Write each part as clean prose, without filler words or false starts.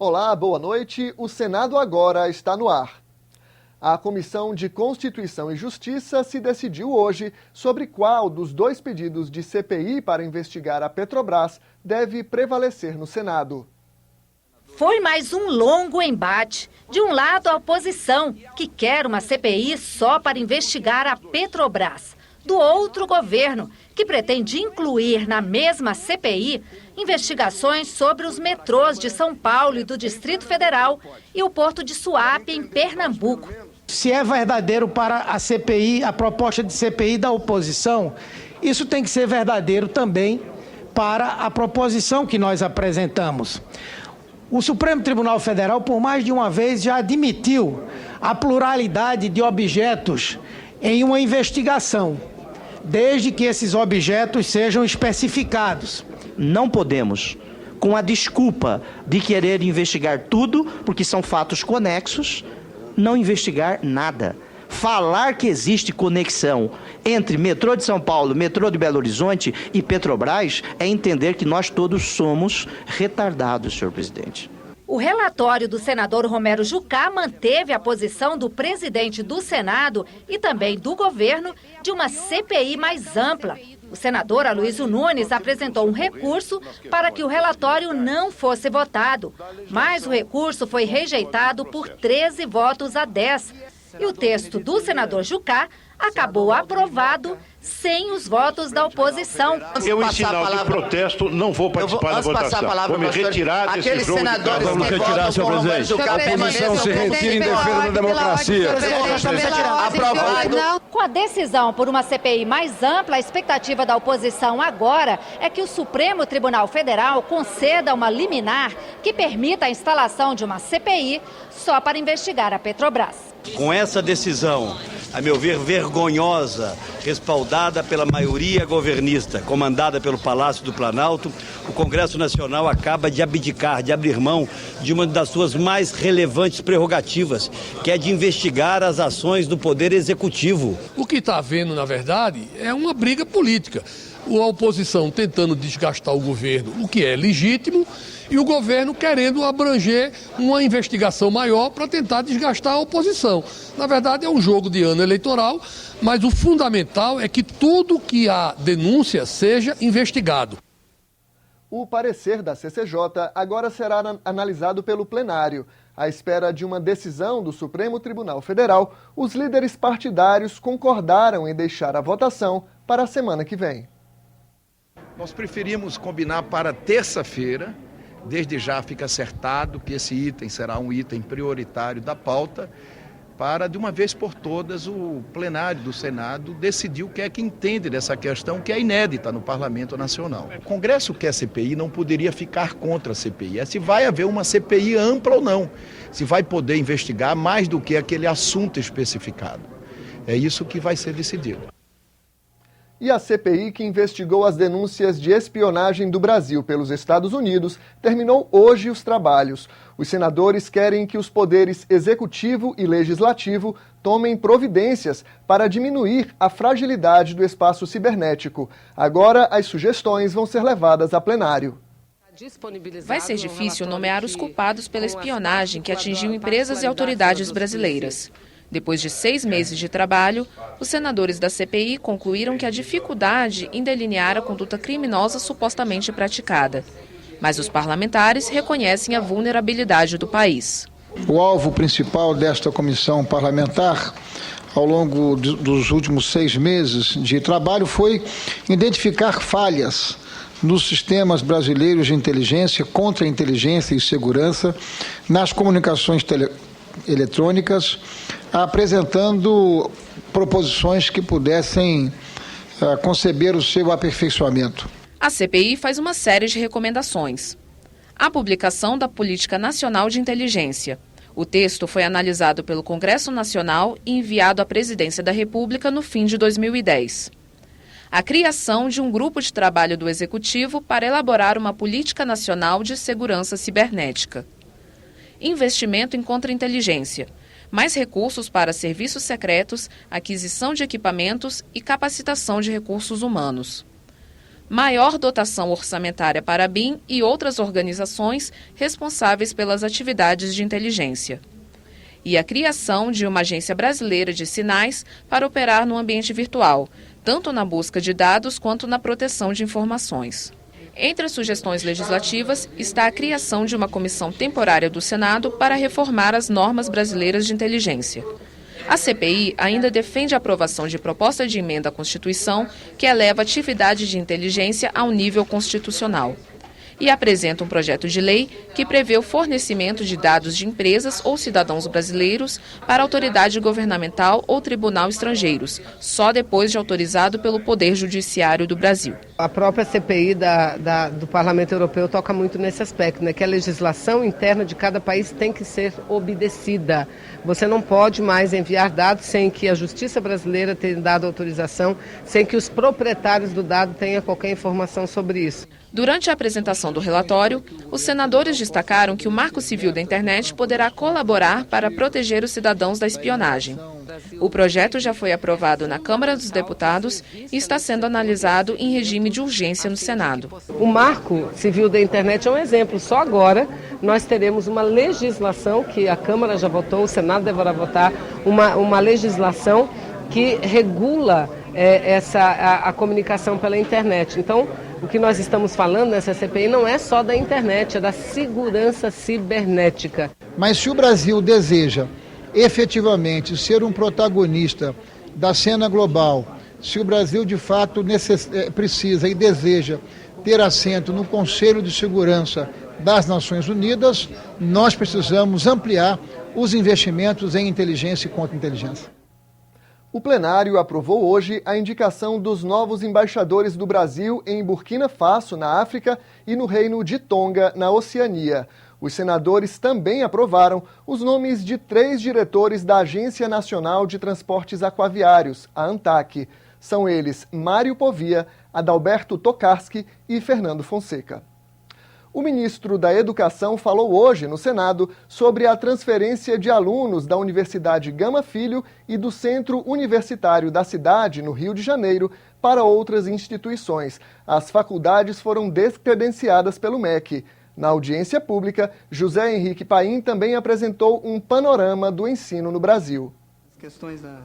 Olá, boa noite. O Senado agora está no ar. A Comissão de Constituição e Justiça se decidiu hoje sobre qual dos dois pedidos de CPI para investigar a Petrobras deve prevalecer no Senado. Foi mais um longo embate. De um lado, a oposição, que quer uma CPI só para investigar a Petrobras. Do outro, o governo, que pretende incluir na mesma CPI investigações sobre os metrôs de São Paulo e do Distrito Federal e o Porto de Suape, em Pernambuco. Se é verdadeiro para a CPI, a proposta de CPI da oposição, isso tem que ser verdadeiro também para a proposição que nós apresentamos. O Supremo Tribunal Federal, por mais de uma vez, já admitiu a pluralidade de objetos em uma investigação, desde que esses objetos sejam especificados. Não podemos, com a desculpa de querer investigar tudo, porque são fatos conexos, não investigar nada. Falar que existe conexão entre metrô de São Paulo, metrô de Belo Horizonte e Petrobras é entender que nós todos somos retardados, senhor presidente. O relatório do senador Romero Jucá manteve a posição do presidente do Senado e também do governo de uma CPI mais ampla. O senador Aloysio Nunes apresentou um recurso para que o relatório não fosse votado, mas o recurso foi rejeitado por 13 votos a 10. E o texto do senador Jucá acabou aprovado sem os votos da oposição. Eu, em sinal de protesto, não vou participar da votação. Vou me retirar desse jogo. Vamos retirar, senhor presidente. A oposição se retira em defesa da democracia. Aprovado. Com a decisão por uma CPI mais ampla, a expectativa da oposição agora é que o Supremo Tribunal Federal conceda uma liminar que permita a instalação de uma CPI só para investigar a Petrobras. Com essa decisão, a meu ver, vergonhosa, respaldada pela maioria governista, comandada pelo Palácio do Planalto, o Congresso Nacional acaba de abdicar, de abrir mão de uma das suas mais relevantes prerrogativas, que é de investigar as ações do Poder Executivo. O que está havendo, na verdade, é uma briga política. A oposição tentando desgastar o governo, o que é legítimo, e o governo querendo abranger uma investigação maior para tentar desgastar a oposição. Na verdade, é um jogo de ano eleitoral, mas o fundamental é que tudo que há denúncia seja investigado. O parecer da CCJ agora será analisado pelo plenário. À espera de uma decisão do Supremo Tribunal Federal, os líderes partidários concordaram em deixar a votação para a semana que vem. Nós preferimos combinar para terça-feira. Desde já fica acertado que esse item será um item prioritário da pauta para, de uma vez por todas, o plenário do Senado decidir o que é que entende dessa questão que é inédita no Parlamento Nacional. O Congresso quer CPI, não poderia ficar contra a CPI. É se vai haver uma CPI ampla ou não, se vai poder investigar mais do que aquele assunto especificado. É isso que vai ser decidido. E a CPI, que investigou as denúncias de espionagem do Brasil pelos Estados Unidos, terminou hoje os trabalhos. Os senadores querem que os poderes executivo e legislativo tomem providências para diminuir a fragilidade do espaço cibernético. Agora, as sugestões vão ser levadas a plenário. Vai ser difícil nomear os culpados pela espionagem que atingiu empresas e autoridades brasileiras. Depois de 6 meses de trabalho, os senadores da CPI concluíram que há dificuldade em delinear a conduta criminosa supostamente praticada. Mas os parlamentares reconhecem a vulnerabilidade do país. O alvo principal desta comissão parlamentar, ao longo dos últimos 6 meses de trabalho, foi identificar falhas nos sistemas brasileiros de inteligência, contra-inteligência e segurança, nas comunicações eletrônicas, apresentando proposições que pudessem conceber o seu aperfeiçoamento. A CPI faz uma série de recomendações. A publicação da Política Nacional de Inteligência. O texto foi analisado pelo Congresso Nacional e enviado à Presidência da República no fim de 2010. A criação de um grupo de trabalho do Executivo para elaborar uma política nacional de segurança cibernética. Investimento em contra-inteligência. Mais recursos para serviços secretos, aquisição de equipamentos e capacitação de recursos humanos. maior dotação orçamentária para a BIM e outras organizações responsáveis pelas atividades de inteligência. E a criação de uma agência brasileira de sinais para operar no ambiente virtual, tanto na busca de dados quanto na proteção de informações. Entre as sugestões legislativas está a criação de uma comissão temporária do Senado para reformar as normas brasileiras de inteligência. A CPI ainda defende a aprovação de proposta de emenda à Constituição que eleva a atividade de inteligência ao nível constitucional. E apresenta um projeto de lei que prevê o fornecimento de dados de empresas ou cidadãos brasileiros para autoridade governamental ou tribunal estrangeiros, só depois de autorizado pelo Poder Judiciário do Brasil. A própria CPI do Parlamento Europeu toca muito nesse aspecto, né, que a legislação interna de cada país tem que ser obedecida. Você não pode mais enviar dados sem que a Justiça brasileira tenha dado autorização, sem que os proprietários do dado tenham qualquer informação sobre isso. Durante a apresentação do relatório, os senadores destacaram que o Marco Civil da Internet poderá colaborar para proteger os cidadãos da espionagem. O projeto já foi aprovado na Câmara dos Deputados e está sendo analisado em regime de urgência no Senado. O Marco Civil da Internet é um exemplo. Só agora nós teremos uma legislação que a Câmara já votou, o Senado deverá votar, uma legislação que regula a comunicação pela internet. Então, o que nós estamos falando nessa CPI não é só da internet, é da segurança cibernética. Mas se o Brasil deseja efetivamente ser um protagonista da cena global, se o Brasil de fato precisa e deseja ter assento no Conselho de Segurança das Nações Unidas, nós precisamos ampliar os investimentos em inteligência e contra-inteligência. O plenário aprovou hoje a indicação dos novos embaixadores do Brasil em Burkina Faso, na África, e no Reino de Tonga, na Oceania. Os senadores também aprovaram os nomes de 3 diretores da Agência Nacional de Transportes Aquaviários, a ANTAQ. São eles Mário Povia, Adalberto Tokarski e Fernando Fonseca. O ministro da Educação falou hoje no Senado sobre a transferência de alunos da Universidade Gama Filho e do Centro Universitário da cidade, no Rio de Janeiro, para outras instituições. As faculdades foram descredenciadas pelo MEC. Na audiência pública, José Henrique Paim também apresentou um panorama do ensino no Brasil.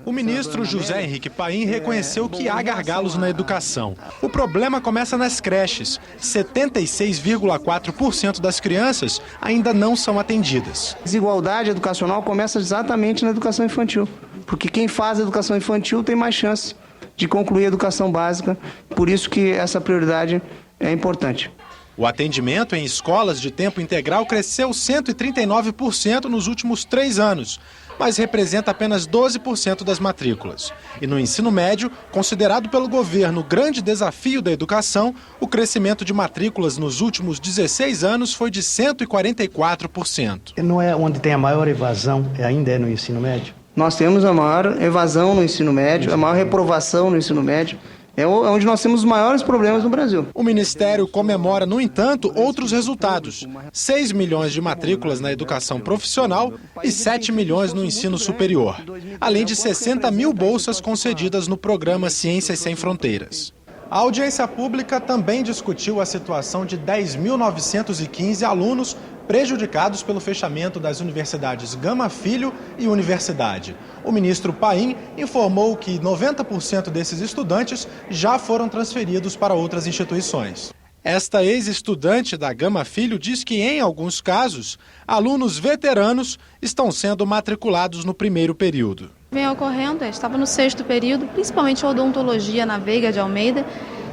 O ministro José Henrique Paim reconheceu que há gargalos na educação. O problema começa nas creches. 76,4% das crianças ainda não são atendidas. A desigualdade educacional começa exatamente na educação infantil, porque quem faz a educação infantil tem mais chance de concluir a educação básica, por isso que essa prioridade é importante. O atendimento em escolas de tempo integral cresceu 139% nos últimos 3 anos. Mas representa apenas 12% das matrículas. E no ensino médio, considerado pelo governo o grande desafio da educação, o crescimento de matrículas nos últimos 16 anos foi de 144%. Não é onde tem a maior evasão, ainda é no ensino médio? Nós temos a maior evasão no ensino médio, a maior reprovação no ensino médio. É onde nós temos os maiores problemas no Brasil. O Ministério comemora, no entanto, outros resultados. 6 milhões de matrículas na educação profissional e 7 milhões no ensino superior. Além de 60 mil bolsas concedidas no programa Ciências Sem Fronteiras. A audiência pública também discutiu a situação de 10.915 alunos prejudicados pelo fechamento das universidades Gama Filho e Universidade. O ministro Paim informou que 90% desses estudantes já foram transferidos para outras instituições. Esta ex-estudante da Gama Filho diz que, em alguns casos, alunos veteranos estão sendo matriculados no primeiro período. Vem ocorrendo, estava no 6º período, principalmente odontologia na Veiga de Almeida,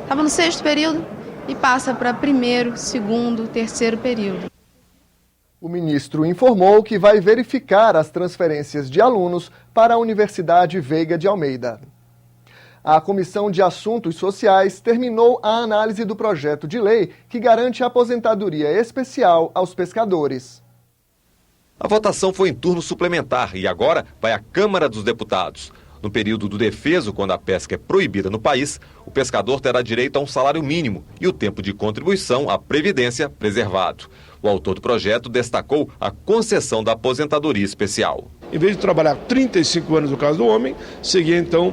estava no 6º período e passa para 1º, 2º, 3º período. O ministro informou que vai verificar as transferências de alunos para a Universidade Veiga de Almeida. A Comissão de Assuntos Sociais terminou a análise do projeto de lei que garante a aposentadoria especial aos pescadores. A votação foi em turno suplementar e agora vai à Câmara dos Deputados. No período do defeso, quando a pesca é proibida no país, o pescador terá direito a um salário mínimo e o tempo de contribuição à Previdência preservado. O autor do projeto destacou a concessão da aposentadoria especial. Em vez de trabalhar 35 anos no caso do homem, seria então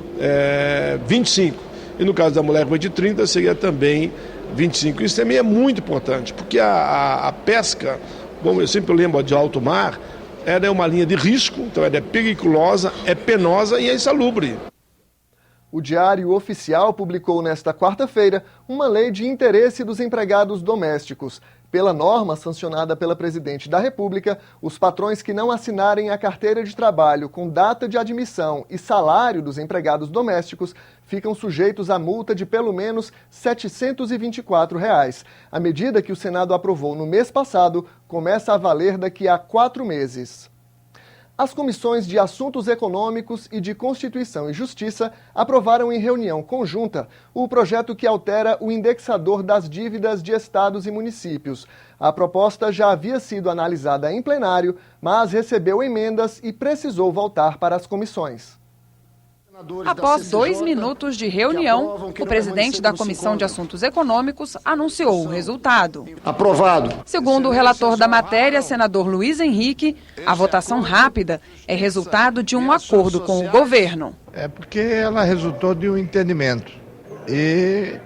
25. e no caso da mulher com de 30 seria também 25. Isso também é muito importante, porque a pesca, bom, eu sempre lembro de alto mar, ela é uma linha de risco, então ela é periculosa, é penosa e é insalubre. O Diário Oficial publicou nesta quarta-feira uma lei de interesse dos empregados domésticos. Pela norma sancionada pela Presidente da República, os patrões que não assinarem a carteira de trabalho com data de admissão e salário dos empregados domésticos ficam sujeitos a multa de pelo menos R$ 724. A medida que o Senado aprovou no mês passado começa a valer daqui a 4 meses. As comissões de Assuntos Econômicos e de Constituição e Justiça aprovaram em reunião conjunta o projeto que altera o indexador das dívidas de estados e municípios. A proposta já havia sido analisada em plenário, mas recebeu emendas e precisou voltar para as comissões. Após 2 minutos de reunião, o presidente da Comissão de Assuntos Econômicos anunciou o resultado. Aprovado. Segundo o relator da matéria, senador Luiz Henrique, a votação rápida é resultado de um acordo com o governo. É porque ela resultou de um entendimento e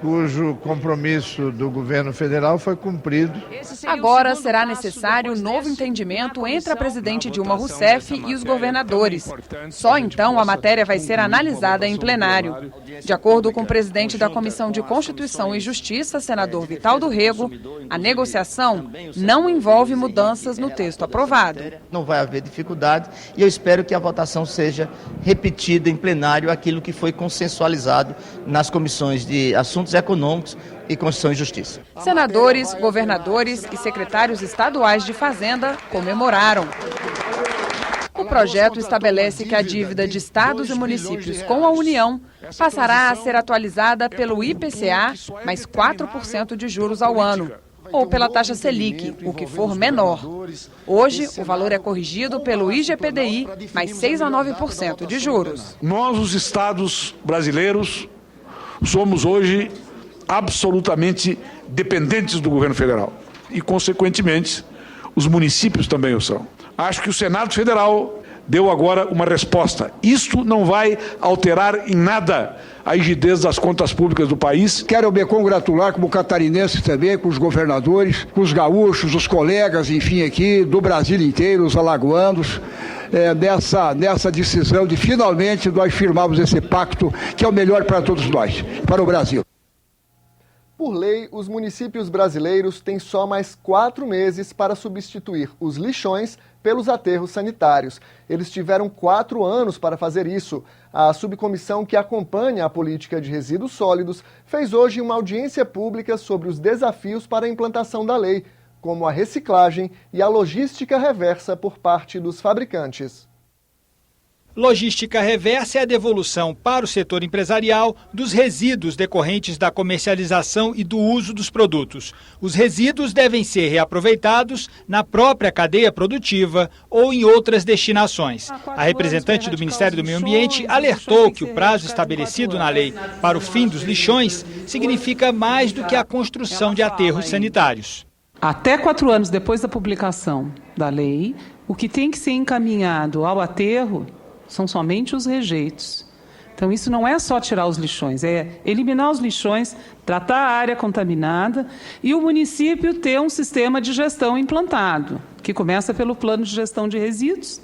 cujo compromisso do governo federal foi cumprido. Agora será necessário um novo entendimento entre a presidente Dilma Rousseff e os governadores. Só então a matéria vai ser analisada em plenário. De acordo com o presidente da Comissão de Constituição e Justiça, senador Vital do Rego, a negociação não envolve mudanças no texto aprovado. Não vai haver dificuldade e eu espero que a votação seja repetida em plenário aquilo que foi consensualizado nas comissões de Assuntos Econômicos e Constituição e Justiça. Senadores, governadores e secretários estaduais de Fazenda comemoraram. O projeto estabelece que a dívida de estados e municípios com a União passará a ser atualizada pelo IPCA mais 4% de juros ao ano, ou pela taxa Selic, o que for menor. Hoje, o valor é corrigido pelo IGPDI mais 6 a 9% de juros. Nós, os estados brasileiros, somos hoje absolutamente dependentes do governo federal e, consequentemente, os municípios também o são. Acho que o Senado Federal deu agora uma resposta. Isto não vai alterar em nada a rigidez das contas públicas do país. Quero me congratular como catarinense também com os governadores, com os gaúchos, os colegas, enfim, aqui do Brasil inteiro, os alagoanos, nessa decisão de finalmente nós firmarmos esse pacto que é o melhor para todos nós, para o Brasil. Por lei, os municípios brasileiros têm só mais 4 meses para substituir os lixões pelos aterros sanitários. Eles tiveram 4 anos para fazer isso. A subcomissão que acompanha a política de resíduos sólidos fez hoje uma audiência pública sobre os desafios para a implantação da lei, como a reciclagem e a logística reversa por parte dos fabricantes. Logística reversa é a devolução para o setor empresarial dos resíduos decorrentes da comercialização e do uso dos produtos. Os resíduos devem ser reaproveitados na própria cadeia produtiva ou em outras destinações. A representante do Ministério do Meio Ambiente alertou que o prazo estabelecido na lei para o fim dos lixões significa mais do que a construção de aterros sanitários. Até 4 anos depois da publicação da lei, o que tem que ser encaminhado ao aterro são somente os rejeitos. Então, isso não é só tirar os lixões, é eliminar os lixões, tratar a área contaminada e o município ter um sistema de gestão implantado, que começa pelo plano de gestão de resíduos,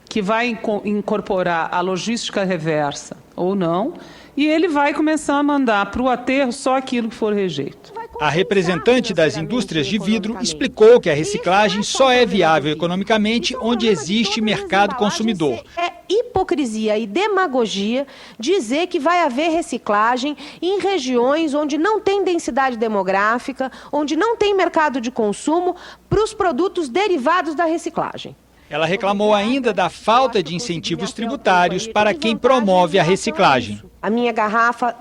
que vai incorporar a logística reversa ou não, e ele vai começar a mandar para o aterro só aquilo que for rejeito. A representante das indústrias de vidro explicou que a reciclagem só é viável economicamente onde existe mercado consumidor. É hipocrisia e demagogia dizer que vai haver reciclagem em regiões onde não tem densidade demográfica, onde não tem mercado de consumo para os produtos derivados da reciclagem. Ela reclamou ainda da falta de incentivos tributários para quem promove a reciclagem. A minha garrafa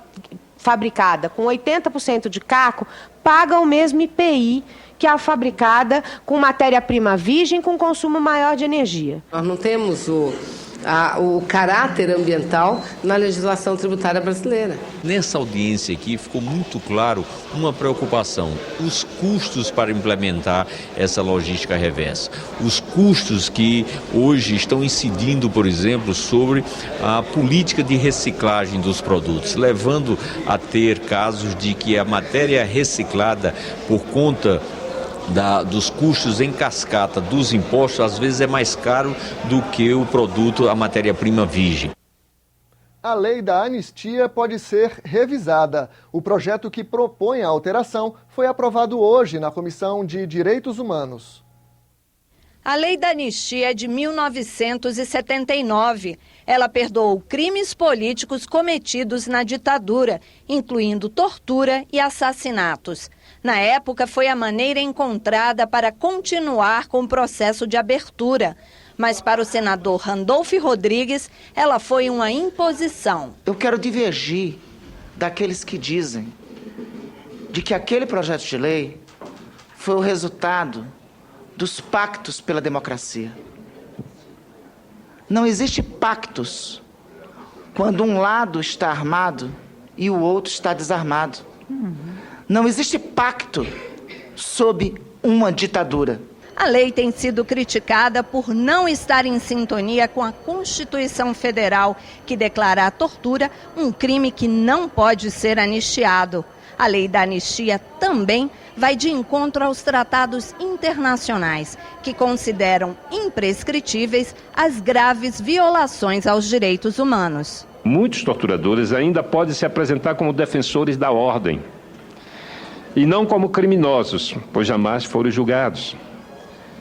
fabricada com 80% de caco paga o mesmo IPI que a fabricada com matéria-prima virgem com consumo maior de energia. Nós não temos o caráter ambiental na legislação tributária brasileira. Nessa audiência aqui ficou muito claro uma preocupação: os custos para implementar essa logística reversa, os custos que hoje estão incidindo, por exemplo, sobre a política de reciclagem dos produtos, levando a ter casos de que a matéria reciclada, por conta dos custos em cascata dos impostos, às vezes é mais caro do que o produto, a matéria-prima virgem. A lei da anistia pode ser revisada. O projeto que propõe a alteração foi aprovado hoje na Comissão de Direitos Humanos. A lei da anistia é de 1979. Ela perdoou crimes políticos cometidos na ditadura, incluindo tortura e assassinatos. Na época, foi a maneira encontrada para continuar com o processo de abertura. Mas para o senador Randolfo Rodrigues, ela foi uma imposição. Eu quero divergir daqueles que dizem de que aquele projeto de lei foi o resultado dos pactos pela democracia. Não existe pactos quando um lado está armado e o outro está desarmado. Não existe pacto sob uma ditadura. A lei tem sido criticada por não estar em sintonia com a Constituição Federal, que declara a tortura um crime que não pode ser anistiado. A lei da anistia também vai de encontro aos tratados internacionais, que consideram imprescritíveis as graves violações aos direitos humanos. Muitos torturadores ainda podem se apresentar como defensores da ordem e não como criminosos, pois jamais foram julgados.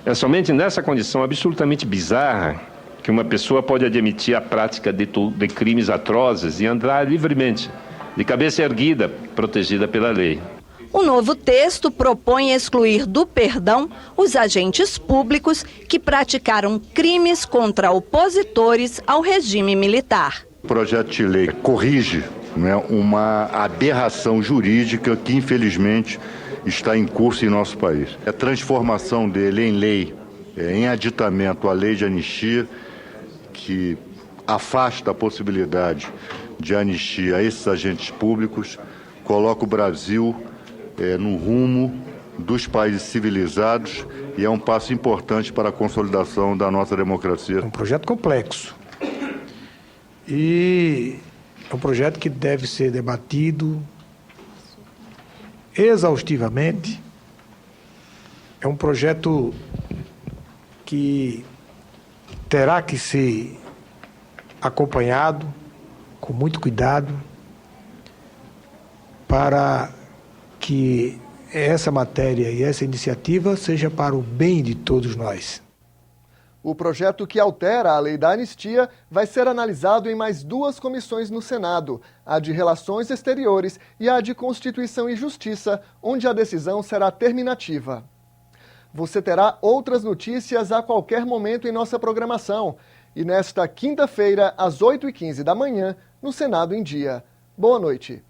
É somente nessa condição absolutamente bizarra que uma pessoa pode admitir a prática de crimes atrozes e andar livremente, de cabeça erguida, protegida pela lei. O novo texto propõe excluir do perdão os agentes públicos que praticaram crimes contra opositores ao regime militar. O projeto de lei corrige, né, uma aberração jurídica que, infelizmente, está em curso em nosso país. A transformação dele em lei, em aditamento à lei de anistia, que afasta a possibilidade de anistia a esses agentes públicos, coloca o Brasil no rumo dos países civilizados e é um passo importante para a consolidação da nossa democracia. É um projeto complexo e é um projeto que deve ser debatido exaustivamente. É um projeto que terá que ser acompanhado com muito cuidado para que essa matéria e essa iniciativa seja para o bem de todos nós. O projeto que altera a lei da anistia vai ser analisado em mais duas comissões no Senado, a de Relações Exteriores e a de Constituição e Justiça, onde a decisão será terminativa. Você terá outras notícias a qualquer momento em nossa programação. E nesta quinta-feira, às 8h15 da manhã, no Senado em Dia. Boa noite.